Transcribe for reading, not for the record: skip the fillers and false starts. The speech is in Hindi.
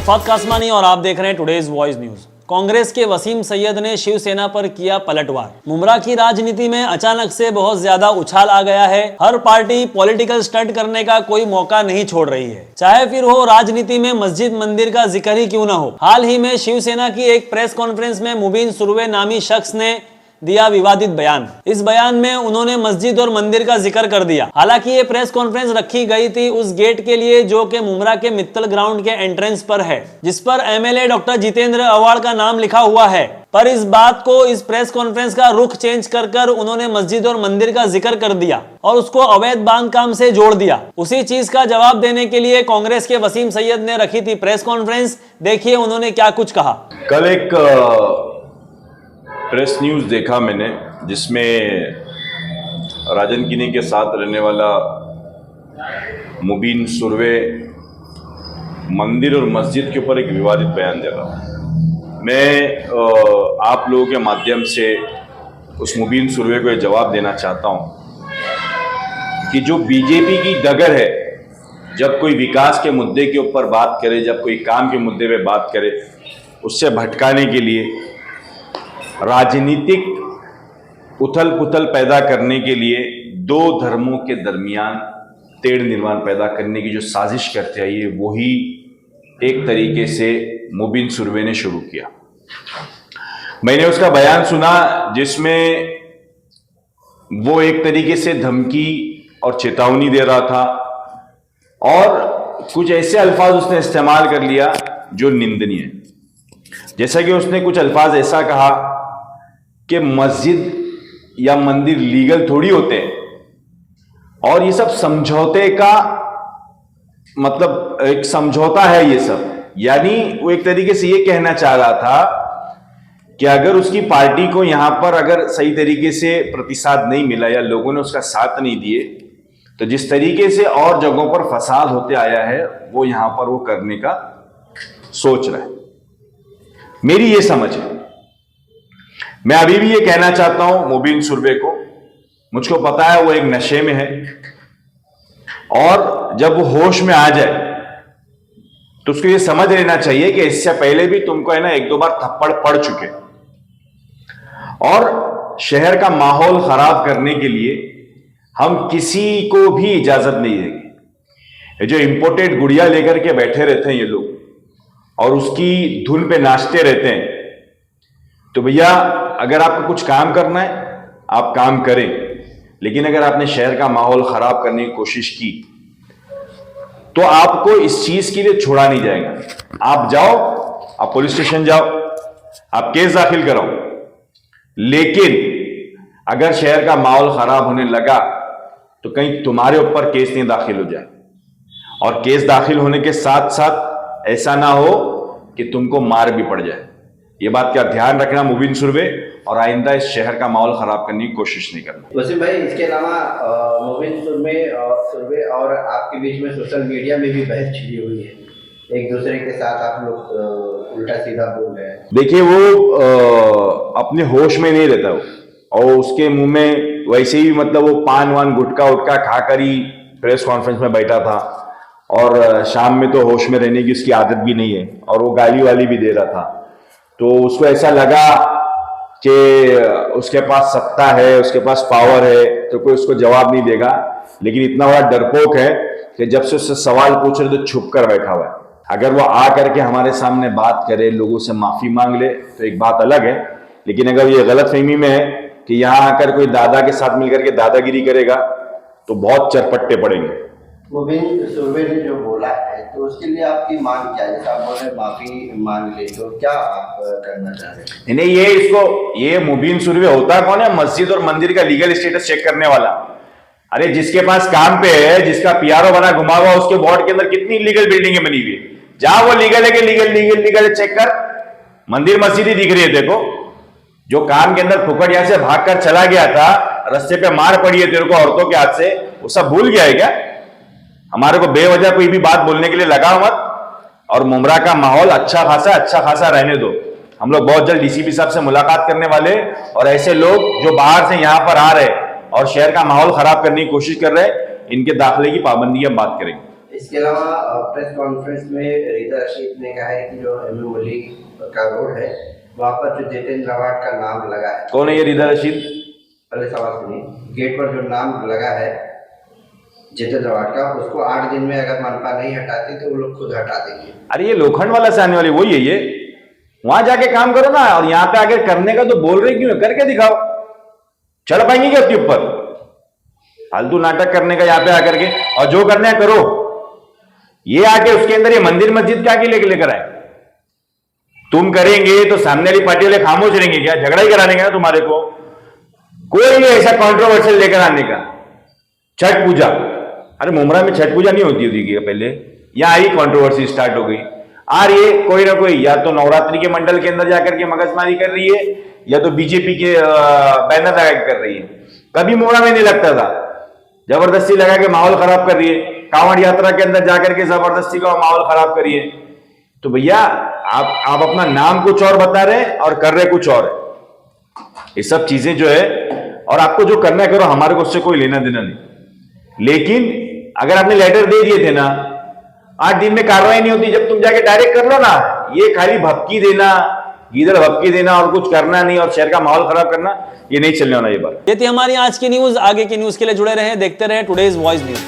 अरफात कासमानी और आप देख रहे हैं टुडेज वॉइस न्यूज। कांग्रेस के वसीम सैयद ने शिवसेना पर किया पलटवार। मुमरा की राजनीति में अचानक से बहुत ज्यादा उछाल आ गया है। हर पार्टी पॉलिटिकल स्टंट करने का कोई मौका नहीं छोड़ रही है, चाहे फिर हो राजनीति में मस्जिद मंदिर का जिक्र ही क्यों न हो। हाल ही में शिवसेना की एक प्रेस कॉन्फ्रेंस में मुबीन सुरवे नामी शख्स ने दिया विवादित बयान। इस बयान में उन्होंने मस्जिद और मंदिर का जिक्र कर दिया। हालांकि ये प्रेस कॉन्फ्रेंस रखी गई थी उस गेट के लिए जो कि मुमरा के मित्तल ग्राउंड के एंट्रेंस पर है, जिस पर एमएलए डॉक्टर जितेंद्र अवाड़ का नाम लिखा हुआ है। पर इस बात को, इस प्रेस कॉन्फ्रेंस का रुख चेंज कर उन्होंने मस्जिद और मंदिर का जिक्र कर दिया और उसको अवैध बांधकाम से जोड़ दिया। उसी चीज का जवाब देने के लिए कांग्रेस के वसीम सैयद ने रखी थी प्रेस कॉन्फ्रेंस। देखिए उन्होंने क्या कुछ कहा। कल एक प्रेस न्यूज़ देखा मैंने जिसमें राजन किनी के साथ रहने वाला मुबीन सुरवे मंदिर और मस्जिद के ऊपर एक विवादित बयान दे रहा है। मैं आप लोगों के माध्यम से उस मुबीन सुरवे को जवाब देना चाहता हूं कि जो बीजेपी की डगर है, जब कोई विकास के मुद्दे के ऊपर बात करे, जब कोई काम के मुद्दे पे बात करे, उससे भटकाने के लिए, राजनीतिक उथल पुथल पैदा करने के लिए, दो धर्मों के दरमियान तेढ़ निर्माण पैदा करने की जो साजिश करते हैं, ये वही एक तरीके से मुबीन सुरवे ने शुरू किया। मैंने उसका बयान सुना जिसमें वो एक तरीके से धमकी और चेतावनी दे रहा था और कुछ ऐसे अल्फाज उसने इस्तेमाल कर लिया जो निंदनीय है। जैसा कि उसने कुछ अल्फाज ऐसा कहा कि मस्जिद या मंदिर लीगल थोड़ी होते हैं और ये सब समझौते का मतलब एक समझौता है ये सब। यानी वो एक तरीके से ये कहना चाह रहा था कि अगर उसकी पार्टी को यहां पर अगर सही तरीके से प्रतिसाद नहीं मिला या लोगों ने उसका साथ नहीं दिए, तो जिस तरीके से और जगहों पर फसाद होते आया है वो यहां पर वो करने का सोच रहा है। मेरी ये समझ है। मैं अभी भी ये कहना चाहता हूं मुबीन सुरवे को, मुझको पता है वो एक नशे में है और जब वो होश में आ जाए तो उसको ये समझ लेना चाहिए कि इससे पहले भी तुमको है ना एक दो बार थप्पड़ पड़ चुके और शहर का माहौल खराब करने के लिए हम किसी को भी इजाजत नहीं देंगे। ये जो इंपोर्टेड गुड़िया लेकर के बैठे रहते हैं ये लोग और उसकी धुन पे नाचते रहते हैं, तो भैया अगर आपको कुछ काम करना है आप काम करें, लेकिन अगर आपने शहर का माहौल खराब करने की कोशिश की तो आपको इस चीज के लिए छोड़ा नहीं जाएगा। आप जाओ, आप पुलिस स्टेशन जाओ, आप केस दाखिल कराओ, लेकिन अगर शहर का माहौल खराब होने लगा तो कहीं तुम्हारे ऊपर केस नहीं दाखिल हो जाए और केस दाखिल होने के साथ साथ ऐसा ना हो कि तुमको मार भी पड़ जाए। ये बात का ध्यान रखना मुबीन सुरवे, और आइंदा इस शहर का माहौल खराब करने की कोशिश नहीं करना। वसीम भाई, इसके अलावा मुबीन सुरवे और आपके बीच में सोशल मीडिया में भी बहस छिड़ी हुई है, एक दूसरे के साथ आप लोग उल्टा सीधा बोल रहे हैं। देखिए वो अपने होश में नहीं रहता वो, और उसके मुंह में वैसे ही मतलब वो पान वान गुटका उटका खाकर ही प्रेस कॉन्फ्रेंस में बैठा था और शाम में तो होश में रहने की उसकी आदत भी नहीं है और वो गाली वाली भी दे रहा था। तो उसको ऐसा लगा कि उसके पास सत्ता है, उसके पास पावर है, तो कोई उसको जवाब नहीं देगा। लेकिन इतना बड़ा डरपोक है कि जब से उससे सवाल पूछ रहे तो छुप कर बैठा हुआ है। अगर वो आ करके हमारे सामने बात करे, लोगों से माफी मांग ले तो एक बात अलग है, लेकिन अगर ये गलत फहमी में है कि यहाँ आकर कोई दादा के साथ मिलकर के दादागिरी करेगा तो बहुत चरपट्टे पड़ेंगे। मुबीन सुरवे ने जो बोला है तो उसके लिए आपकी मांग क्या है? आप बोले माफी मांग ले, तो क्या आप करना चाह रहे हैं? नहीं, ये मुबीन सुरवे होता कौन है? मस्जिद और मंदिर का लीगल स्टेटस चेक करने वाला। अरे जिसके पास काम पे है, जिसका पीआरओ बना घुमा हुआ, उसके बोर्ड के अंदर कितनी लीगल बिल्डिंगें बनी हुई है। जहां वो लीगल है कि लीगल चेक कर। मंदिर मस्जिद ही दिख रही है। देखो जो काम के अंदर फुकट यहां से भागकर चला गया था, रास्ते पे मार पड़ी है तेरे को औरतों के हाथ से, वो सब भूल गया है क्या? हमारे को बेवजह कोई भी बात बोलने के लिए लगा मत। और मुमरा का माहौल अच्छा खासा रहने दो। हम लोग बहुत जल्द डीसीपी साहब से मुलाकात करने वाले, और ऐसे लोग जो बाहर से यहां पर आ रहे और शहर का माहौल खराब करने की कोशिश कर रहे हैं, इनके दाखिले की पाबंदी हम बात करेंगे। इसके अलावा प्रेस कॉन्फ्रेंस में रिदा रशीद ने कहा है कि जो एमए मलिक का रोड है वहाँ पर जो जितेंद्र अवार्ड का नाम लगा है। कौन है ये रिदा रशीद? पहले सवाल सुनिए। गेट पर जो नाम लगा है जितेंद्र अवार्ड का, उसको 8 दिन में अगर मनपा नहीं हटाती तो वो लोग खुद हटा देंगे। अरे ये लोखंड वाला से आने वाली वही है ये। वहां जाके काम करो ना, और यहाँ पे आके करने का तो बोल रहे क्यों है? करके दिखाओ। चढ़ पाएंगे क्या उसके ऊपर? फालतू नाटक करने का यहाँ पे आकर के, और जो करना है करो। ये आके उसके अंदर ये मंदिर मस्जिद क्या के लेकर आए? तुम करेंगे तो सामने वाली पार्टी वाले खामोश रहेंगे क्या? झगड़ा ही करा देंगे ना तुम्हारे को। कोई नहीं ऐसा कंट्रोवर्शियल लेकर आने का। छठ पूजा, अरे मुमरा में छठ पूजा नहीं होती थी पहले, यहाँ आई कंट्रोवर्सी स्टार्ट हो गई। आ रही है कोई ना कोई, या तो नवरात्रि के मंडल के अंदर जाकर के मगजमारी कर रही है, या तो बीजेपी के बैनर लगा के कर रही है। कभी मुमरा में नहीं लगता था, जबरदस्ती लगा के माहौल खराब कर रही है। कांवड़ यात्रा के अंदर जाकर के जबरदस्ती का माहौल खराब करिए। तो भैया आप अपना नाम कुछ और बता रहे हैं और कर रहे कुछ और है। ये सब चीजें जो है, और आपको जो करना है करो, हमारे को उससे कोई लेना देना नहीं। लेकिन अगर आपने लेटर दे दिए थे ना, 8 दिन में कार्रवाई नहीं होती, जब तुम जाके डायरेक्ट कर लो ना। ये खाली भपकी देना, इधर भपकी देना और कुछ करना नहीं, और शहर का माहौल खराब करना, ये नहीं चलने वाला ये बात। ये थी हमारी आज की न्यूज। आगे की न्यूज के लिए जुड़े रहें, देखते रहें टुडेज वॉइस न्यूज।